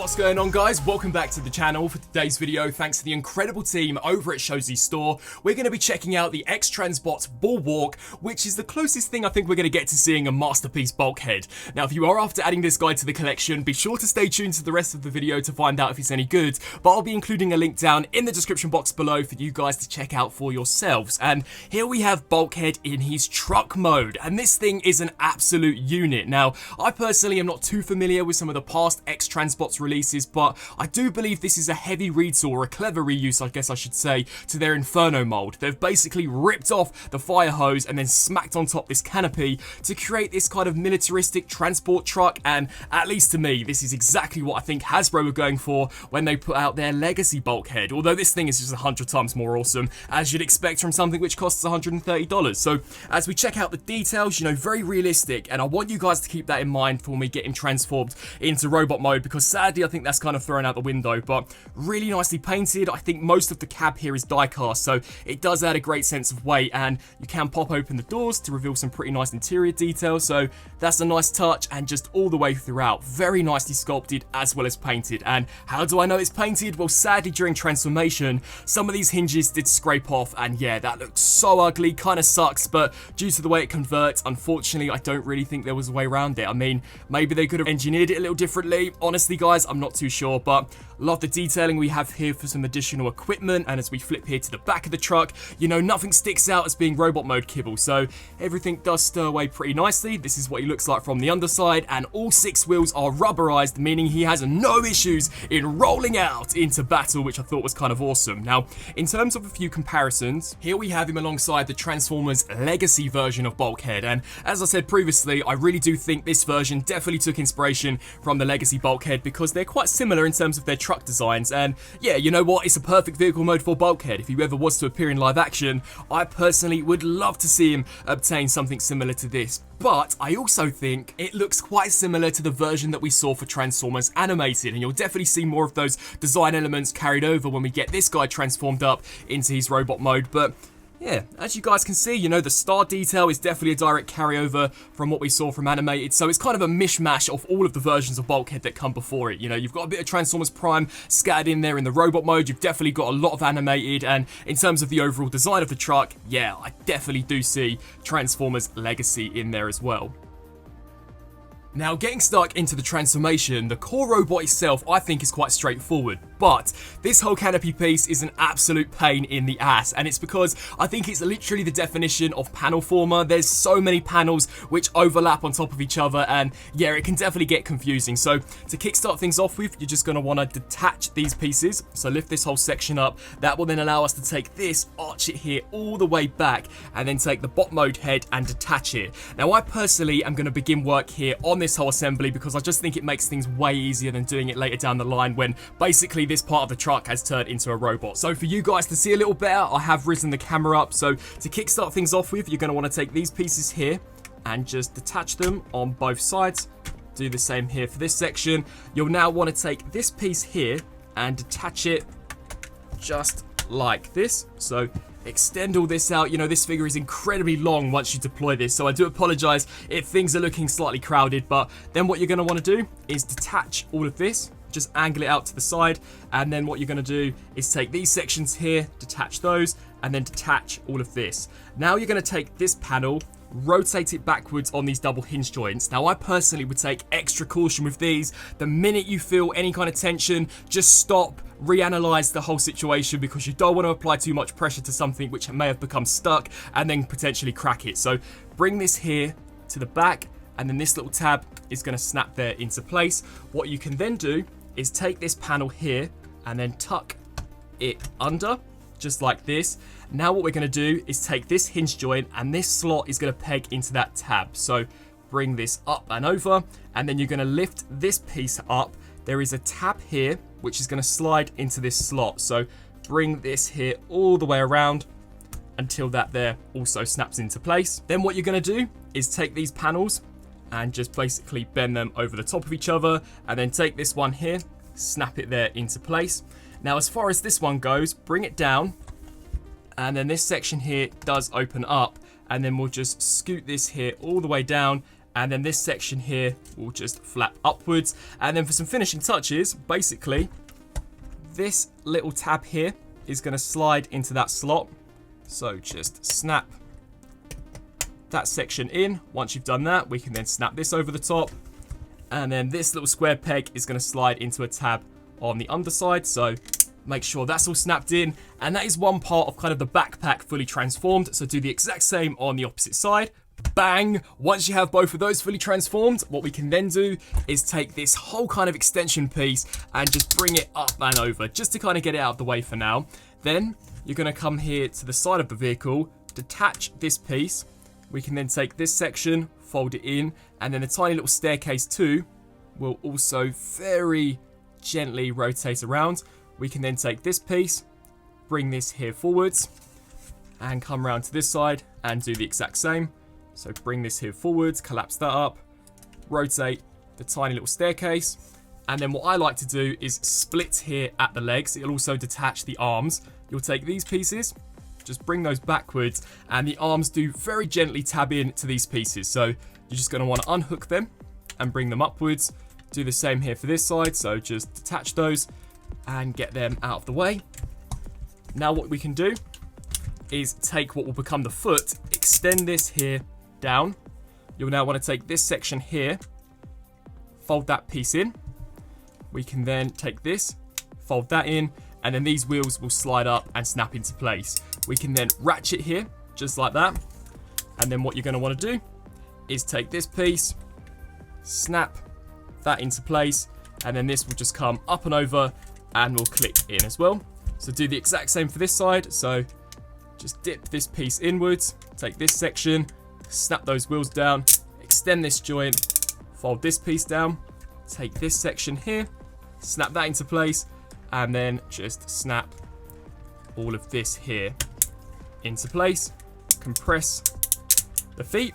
What's going on, guys? Welcome back to the channel. For today's video, thanks to the incredible team over at Shozy Store, we're going to be checking out the X-Transbots BULWARK, which is the closest thing I think we're going to get to seeing a masterpiece bulkhead. Now, if you are after adding this guy to the collection, be sure to stay tuned to the rest of the video to find out if it's any good, but I'll be including a link down in the description box below for you guys to check out for yourselves. And here we have Bulkhead in his truck mode, and this thing is an absolute unit. Now, I personally am not too familiar with some of the past X-Transbots releases, but I do believe this is a heavy retool, or a clever reuse I guess I should say, to their Inferno mold. They've basically ripped off the fire hose and then smacked on top this canopy to create this kind of militaristic transport truck, and at least to me, this is exactly what I think Hasbro were going for when they put out their Legacy Bulkhead, although this thing is just 100 times more awesome, as you'd expect from something which costs $130. So as we check out the details, you know, very realistic, and I want you guys to keep that in mind for when we get him transformed into robot mode, because sadly I think that's kind of thrown out the window, but really nicely painted. I think most of the cab here is die cast, so it does add a great sense of weight, and you can pop open the doors to reveal some pretty nice interior detail, so that's a nice touch. And just all the way throughout, very nicely sculpted as well as painted. And how do I know it's painted? Well, sadly during transformation, some of these hinges did scrape off, and yeah, that looks so ugly, kind of sucks, but due to the way it converts, unfortunately I don't really think there was a way around it. I mean, maybe they could have engineered it a little differently. Honestly guys, I'm not too sure, but love the detailing we have here for some additional equipment. And as we flip here to the back of the truck, you know, nothing sticks out as being robot mode kibble, so everything does stir away pretty nicely. This is what he looks like from the underside, and all 6 wheels are rubberized, meaning he has no issues in rolling out into battle, which I thought was kind of awesome. Now, in terms of a few comparisons, here we have him alongside the Transformers Legacy version of Bulkhead, and as I said previously, I really do think this version definitely took inspiration from the Legacy Bulkhead, because they're quite similar in terms of their truck designs. And yeah, you know what, it's a perfect vehicle mode for Bulkhead. If he ever was to appear in live action, I personally would love to see him obtain something similar to this. But I also think it looks quite similar to the version that we saw for Transformers Animated, and you'll definitely see more of those design elements carried over when we get this guy transformed up into his robot mode. But yeah, as you guys can see, you know, the star detail is definitely a direct carryover from what we saw from Animated, so it's kind of a mishmash of all of the versions of Bulkhead that come before it. You know, you've got a bit of Transformers Prime scattered in there in the robot mode, you've definitely got a lot of Animated, and in terms of the overall design of the truck, yeah, I definitely do see Transformers Legacy in there as well. Now, getting stuck into the transformation, the core robot itself I think is quite straightforward, but this whole canopy piece is an absolute pain in the ass, and it's because I think it's literally the definition of panel former. There's so many panels which overlap on top of each other, and yeah, it can definitely get confusing. So to kickstart things off with, you're just going to want to detach these pieces. So lift this whole section up. That will then allow us to take this, arch it here all the way back, and then take the bot mode head and detach it. Now, I personally am going to begin work here on this whole assembly, because I just think it makes things way easier than doing it later down the line when basically this part of the truck has turned into a robot. So for you guys to see a little better, I have risen the camera up. So to kickstart things off with, you're going to want to take these pieces here and just detach them on both sides. Do the same here for this section. You'll now want to take this piece here and detach it just like this. So extend all this out. You know, this figure is incredibly long once you deploy this, so I do apologize if things are looking slightly crowded, but then what you're going to want to do is detach all of this, just angle it out to the side, and then what you're going to do is take these sections here, detach those, and then detach all of this. Now you're going to take this panel, rotate it backwards on these double hinge joints. Now, I personally would take extra caution with these. The minute you feel any kind of tension, just stop, reanalyze the whole situation, because you don't want to apply too much pressure to something which may have become stuck and then potentially crack it. So bring this here to the back, and then this little tab is going to snap there into place. What you can then do is take this panel here and then tuck it under, just like this. Now what we're going to do is take this hinge joint, and this slot is going to peg into that tab. So bring this up and over, and then you're going to lift this piece up. There is a tab here which is going to slide into this slot. So bring this here all the way around until that there also snaps into place. Then what you're going to do is take these panels and just basically bend them over the top of each other, and then take this one here, snap it there into place. Now, as far as this one goes, bring it down, and then this section here does open up, and then we'll just scoot this here all the way down and then this section here will just flap upwards. And then for some finishing touches, basically, this little tab here is going to slide into that slot. So just snap that section in. Once you've done that, we can then snap this over the top. And then this little square peg is going to slide into a tab on the underside. So make sure that's all snapped in. And that is one part of kind of the backpack fully transformed. So do the exact same on the opposite side. Bang! Once you have both of those fully transformed, what we can then do is take this whole kind of extension piece and just bring it up and over, just to kind of get it out of the way for now. Then you're going to come here to the side of the vehicle, detach this piece. We can then take this section, fold it in, and then the tiny little staircase too will also very gently rotate around. We can then take this piece, bring this here forwards, and come around to this side and do the exact same. So bring this here forwards, collapse that up, rotate the tiny little staircase, and then what I like to do is split here at the legs. It'll also detach the arms. You'll take these pieces, just bring those backwards, and the arms do very gently tab in to these pieces. So you're just going to want to unhook them and bring them upwards. Do the same here for this side, so just detach those and get them out of the way. Now what we can do is take what will become the foot, extend this here down. You'll now want to take this section here, fold that piece in. We can then take this, fold that in, and then these wheels will slide up and snap into place. We can then ratchet here, just like that. And then what you're going to want to do is take this piece, snap that into place, and then this will just come up and over and will click in as well. So do the exact same for this side. So just dip this piece inwards, take this section, snap those wheels down, extend this joint, fold this piece down, take this section here, snap that into place, and then just snap all of this here into place, compress the feet,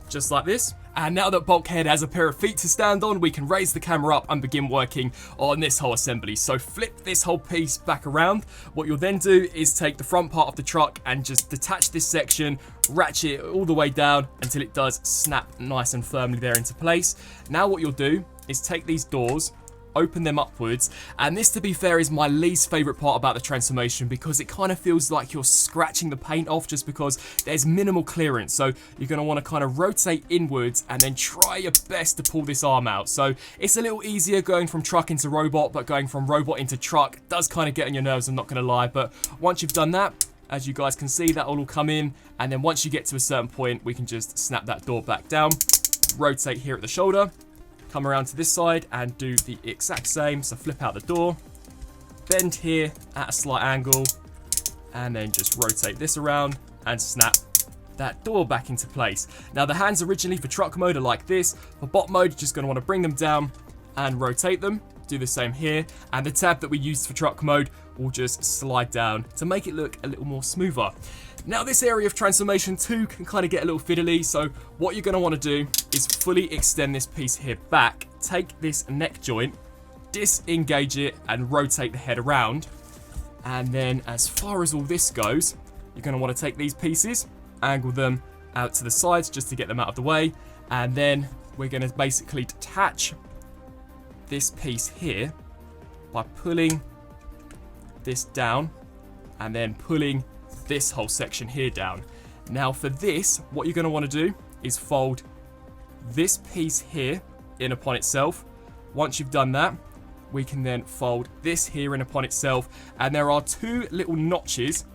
just like this. And now that Bulkhead has a pair of feet to stand on, we can raise the camera up and begin working on this whole assembly. So flip this whole piece back around. What you'll then do is take the front part of the truck and just detach this section, ratchet it all the way down until it does snap nice and firmly there into place. Now what you'll do is take these doors, open them upwards, and this, to be fair, is my least favorite part about the transformation, because it kind of feels like you're scratching the paint off just because there's minimal clearance. So you're going to want to kind of rotate inwards and then try your best to pull this arm out. So it's a little easier going from truck into robot, but going from robot into truck does kind of get on your nerves, I'm not going to lie. But once you've done that, as you guys can see, that will all come in, and then once you get to a certain point, we can just snap that door back down, rotate here at the shoulder, come around to this side and do the exact same. So flip out the door, bend here at a slight angle, and then just rotate this around and snap that door back into place. Now the hands originally for truck mode are like this. For bot mode, you're just going to want to bring them down and rotate them. Do the same here. And the tab that we used for truck mode will just slide down to make it look a little more smoother. Now this area of transformation too can kind of get a little fiddly, so what you're going to want to do is fully extend this piece here back, take this neck joint, disengage it and rotate the head around, and then as far as all this goes, you're going to want to take these pieces, angle them out to the sides just to get them out of the way, and then we're going to basically detach this piece here by pulling this down and then pulling this whole section here down. Now for this, what you're going to want to do is fold this piece here in upon itself. Once you've done that, we can then fold this here in upon itself, and there are two little notches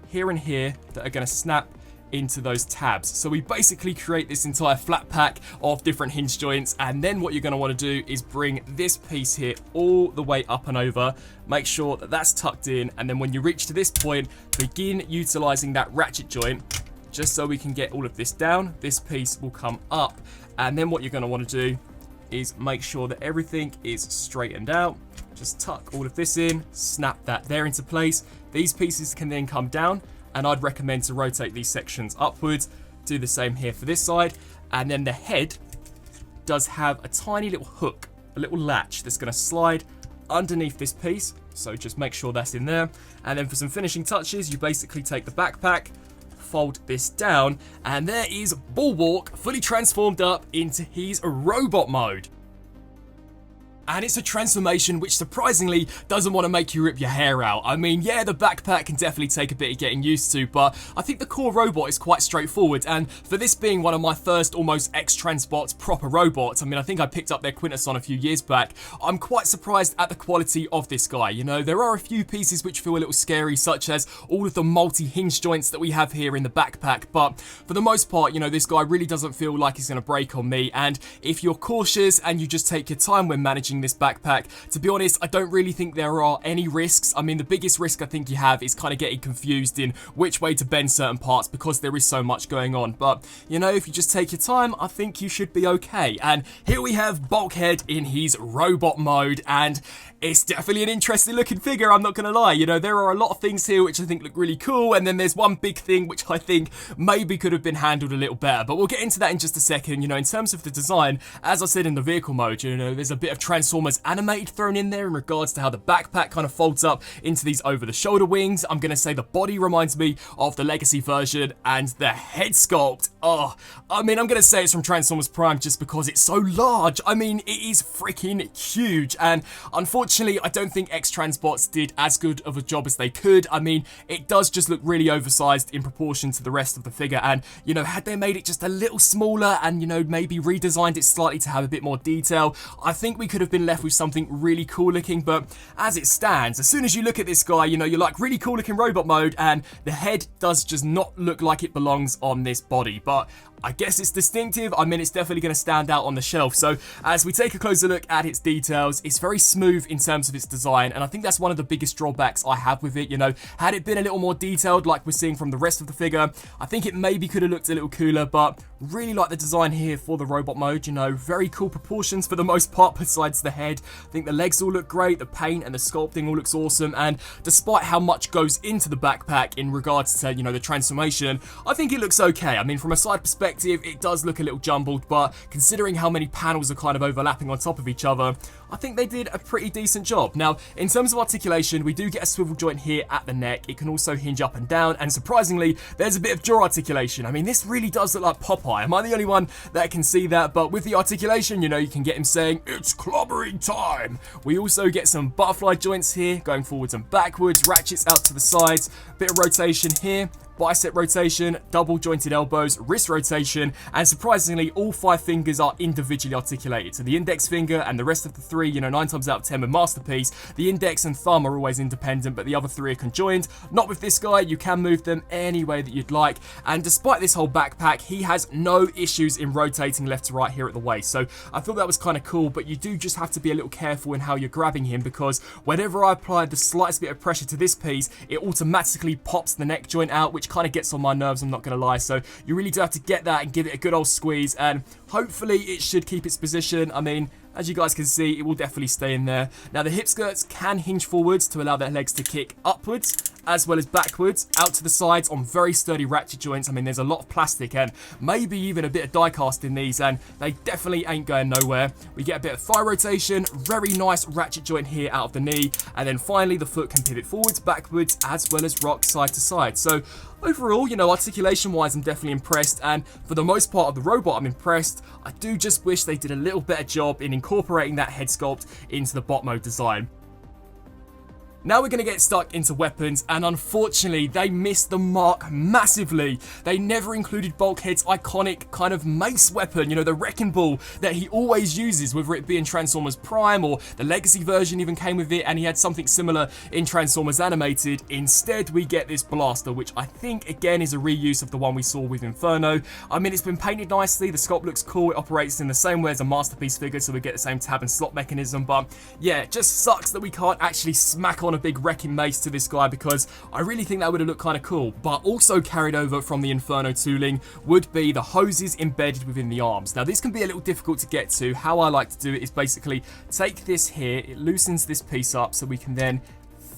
here and here that are going to snap into those tabs. So we basically create this entire flat pack of different hinge joints, and then what you're going to want to do is bring this piece here all the way up and over, make sure that that's tucked in, and then when you reach to this point, begin utilizing that ratchet joint just so we can get all of this down. This piece will come up, and then what you're going to want to do is make sure that everything is straightened out. Just tuck all of this in, snap that there into place. These pieces can then come down, and I'd recommend to rotate these sections upwards. Do the same here for this side. And then the head does have a tiny little hook, a little latch that's going to slide underneath this piece. So just make sure that's in there. And then for some finishing touches, you basically take the backpack, fold this down, and there is Bulwark fully transformed up into his robot mode. And it's a transformation which surprisingly doesn't want to make you rip your hair out. I mean, yeah, the backpack can definitely take a bit of getting used to, but I think the core robot is quite straightforward. And for this being one of my first almost X-Transbots proper robots, I mean, I think I picked up their Quintesson a few years back, I'm quite surprised at the quality of this guy. You know, there are a few pieces which feel a little scary, such as all of the multi-hinge joints that we have here in the backpack, but for the most part, you know, this guy really doesn't feel like he's going to break on me. And if you're cautious and you just take your time when managing this backpack, to be honest, I don't really think there are any risks. I mean, the biggest risk I think you have is kind of getting confused in which way to bend certain parts because there is so much going on. But, you know, if you just take your time, I think you should be okay. And here we have Bulkhead in his robot mode, and it's definitely an interesting looking figure, I'm not going to lie. You know, there are a lot of things here which I think look really cool, and then there's one big thing which I think maybe could have been handled a little better, but we'll get into that in just a second. You know, in terms of the design, as I said in the vehicle mode, you know, there's a bit of Transformers animated thrown in there in regards to how the backpack kind of folds up into these over-the-shoulder wings. I'm going to say the body reminds me of the Legacy version, and the head sculpt, oh, I mean, I'm going to say it's from Transformers Prime just because it's so large. I mean, it is freaking huge, and unfortunately, I don't think X-Transbots did as good of a job as they could. I mean, it does just look really oversized in proportion to the rest of the figure, and, you know, had they made it just a little smaller and, you know, maybe redesigned it slightly to have a bit more detail, I think we could have been left with something really cool looking. But as it stands, as soon as you look at this guy, you know, you're like, really cool looking robot mode, and the head does just not look like it belongs on this body. But I guess it's distinctive. I mean, it's definitely going to stand out on the shelf. So as we take a closer look at its details, it's very smooth in terms of its design, and I think that's one of the biggest drawbacks I have with it. You know, had it been a little more detailed like we're seeing from the rest of the figure, I think it maybe could have looked a little cooler, but really like the design here for the robot mode. You know, very cool proportions for the most part besides the head. I think the legs all look great, the paint and the sculpting all looks awesome, and despite how much goes into the backpack in regards to, you know, the transformation, I think it looks okay. I mean, from a side perspective, it does look a little jumbled, but considering how many panels are kind of overlapping on top of each other, I think they did a pretty decent job. Now, in terms of articulation, we do get a swivel joint here at the neck. It can also hinge up and down, and surprisingly, there's a bit of jaw articulation. I mean, this really does look like Popeye. Am I the only one that can see that? But with the articulation, you know, you can get him saying, "It's clobbering time." We also get some butterfly joints here, going forwards and backwards, ratchets out to the sides, bit of rotation here, bicep rotation, double jointed elbows, wrist rotation, and surprisingly, all 5 fingers are individually articulated. So the index finger and the rest of the 3, you know, 9 times out of 10 with Masterpiece, the index and thumb are always independent, but the other 3 are conjoined. Not with this guy, you can move them any way that you'd like, and despite this whole backpack, he has no issues in rotating left to right here at the waist. So I thought that was kind of cool, but you do just have to be a little careful in how you're grabbing him, because whenever I apply the slightest bit of pressure to this piece, it automatically pops the neck joint out, which kind of gets on my nerves, I'm not going to lie. So you really do have to get that and give it a good old squeeze, and hopefully it should keep its position. I mean, as you guys can see, it will definitely stay in there. Now, the hip skirts can hinge forwards to allow their legs to kick upwards as well as backwards, out to the sides on very sturdy ratchet joints. I mean, there's a lot of plastic and maybe even a bit of die cast in these, and they definitely ain't going nowhere. We get a bit of thigh rotation, very nice ratchet joint here out of the knee, and then finally the foot can pivot forwards, backwards, as well as rock side to side. So overall, you know, articulation-wise, I'm definitely impressed, and for the most part of the robot, I'm impressed. I do just wish they did a little better job in incorporating that head sculpt into the bot mode design. Now we're going to get stuck into weapons, and unfortunately they missed the mark massively. They never included Bulkhead's iconic kind of mace weapon, you know, the wrecking ball that he always uses, whether it be in Transformers Prime or the Legacy version even came with it, and he had something similar in Transformers Animated. Instead we get this blaster, which I think again is a reuse of the one we saw with Inferno. I mean, it's been painted nicely, the sculpt looks cool, it operates in the same way as a Masterpiece figure, so we get the same tab and slot mechanism, but yeah, it just sucks that we can't actually smack on a big wrecking mace to this guy, because I really think that would have looked kind of cool. But also carried over from the Inferno tooling would be the hoses embedded within the arms. Now this can be a little difficult to get to. How I like to do it is basically take this here, it loosens this piece up so we can then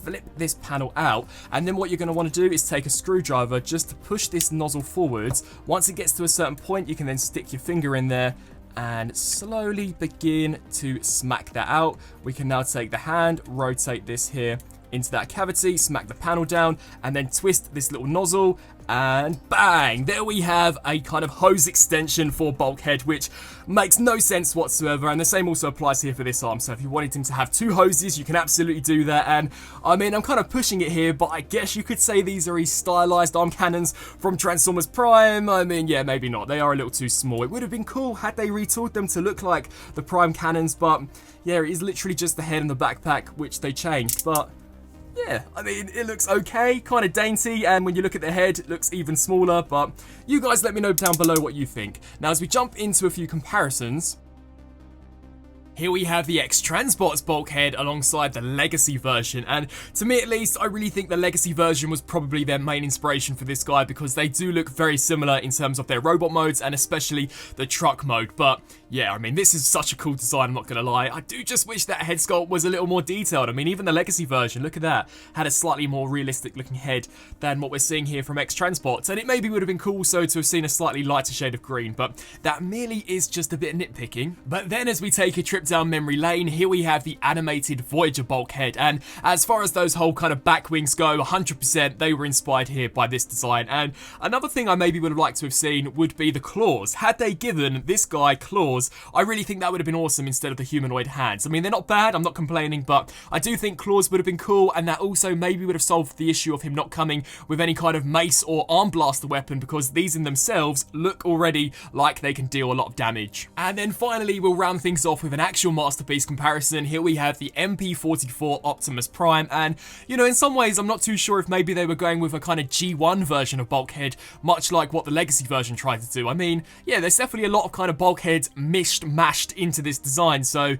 flip this panel out, and then what you're going to want to do is take a screwdriver just to push this nozzle forwards. Once it gets to a certain point, you can then stick your finger in there and slowly begin to smack that out. We can now take the hand, rotate this here into that cavity, smack the panel down, and then twist this little nozzle, and bang! There we have a kind of hose extension for Bulkhead, which makes no sense whatsoever, and the same also applies here for this arm. So if you wanted him to have 2 hoses, you can absolutely do that. And I mean, I'm kind of pushing it here, but I guess you could say these are his stylized arm cannons from Transformers Prime. I mean, yeah, maybe not. They are a little too small. It would have been cool had they retooled them to look like the Prime cannons, but yeah, it is literally just the head and the backpack which they changed. But yeah, I mean, it looks okay, kind of dainty, and when you look at the head, it looks even smaller, but you guys let me know down below what you think. Now, as we jump into a few comparisons, here we have the X-Transbots Bulkhead alongside the Legacy version, and to me at least, I really think the Legacy version was probably their main inspiration for this guy, because they do look very similar in terms of their robot modes, and especially the truck mode. But yeah, I mean, this is such a cool design, I'm not gonna lie. I do just wish that head sculpt was a little more detailed. I mean, even the Legacy version, look at that, had a slightly more realistic looking head than what we're seeing here from X-Transbots, and it maybe would have been cool also to have seen a slightly lighter shade of green, but that merely is just a bit nitpicking. But then as we take a trip down memory lane, here we have the animated Voyager Bulkhead, and as far as those whole kind of back wings go, 100% they were inspired here by this design. And another thing I maybe would have liked to have seen would be the claws. Had they given this guy claws, I really think that would have been awesome instead of the humanoid hands. I mean, they're not bad, I'm not complaining, but I do think claws would have been cool, and that also maybe would have solved the issue of him not coming with any kind of mace or arm blaster weapon, because these in themselves look already like they can deal a lot of damage. And then finally, we'll round things off with an actual masterpiece comparison. Here we have the MP44 Optimus Prime, and you know, in some ways I'm not too sure if maybe they were going with a kind of G1 version of Bulkhead, much like what the Legacy version tried to do. I mean, yeah, there's definitely a lot of kind of Bulkhead mashed into this design, so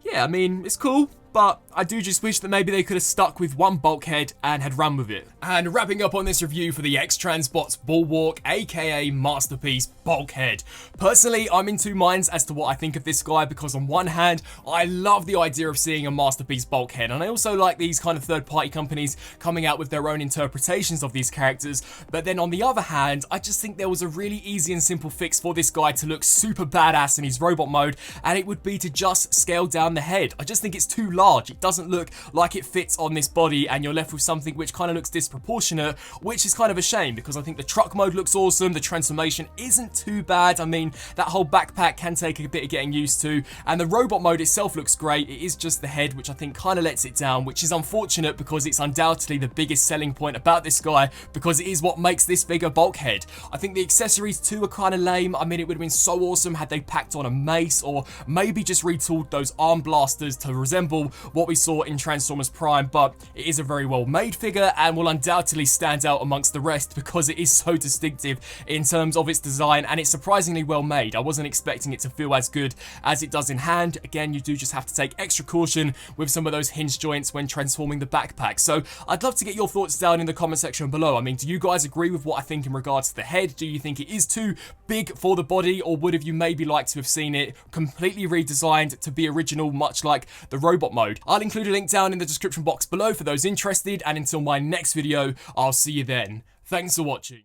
yeah, I mean, it's cool, but I do just wish that maybe they could have stuck with one Bulkhead and had run with it. And wrapping up on this review for the X-Transbots Bulwark, aka Masterpiece Bulkhead. Personally, I'm in two minds as to what I think of this guy, because on one hand, I love the idea of seeing a Masterpiece Bulkhead, and I also like these kind of third-party companies coming out with their own interpretations of these characters, but then on the other hand, I just think there was a really easy and simple fix for this guy to look super badass in his robot mode, and it would be to just scale down the head. I just think it's too large. It doesn't look like it fits on this body, and you're left with something which kind of looks disproportionate, which is kind of a shame, because I think the truck mode looks awesome, the transformation isn't too bad. I mean, that whole backpack can take a bit of getting used to, and the robot mode itself looks great. It is just the head which I think kind of lets it down, which is unfortunate, because it's undoubtedly the biggest selling point about this guy, because it is what makes this bigger Bulkhead. I think the accessories too are kind of lame. I mean, it would have been so awesome had they packed on a mace, or maybe just retooled those arm blasters to resemble what we saw in Transformers Prime, but it is a very well made figure and will undoubtedly stand out amongst the rest, because it is so distinctive in terms of its design, and it's surprisingly well made. I wasn't expecting it to feel as good as it does in hand. Again, you do just have to take extra caution with some of those hinge joints when transforming the backpack. So I'd love to get your thoughts down in the comment section below. I mean, do you guys agree with what I think in regards to the head? Do you think it is too big for the body, or would have you maybe liked to have seen it completely redesigned to be original, much like the robot mode? I'll include a link down in the description box below for those interested, and until my next video, I'll see you then. Thanks for watching.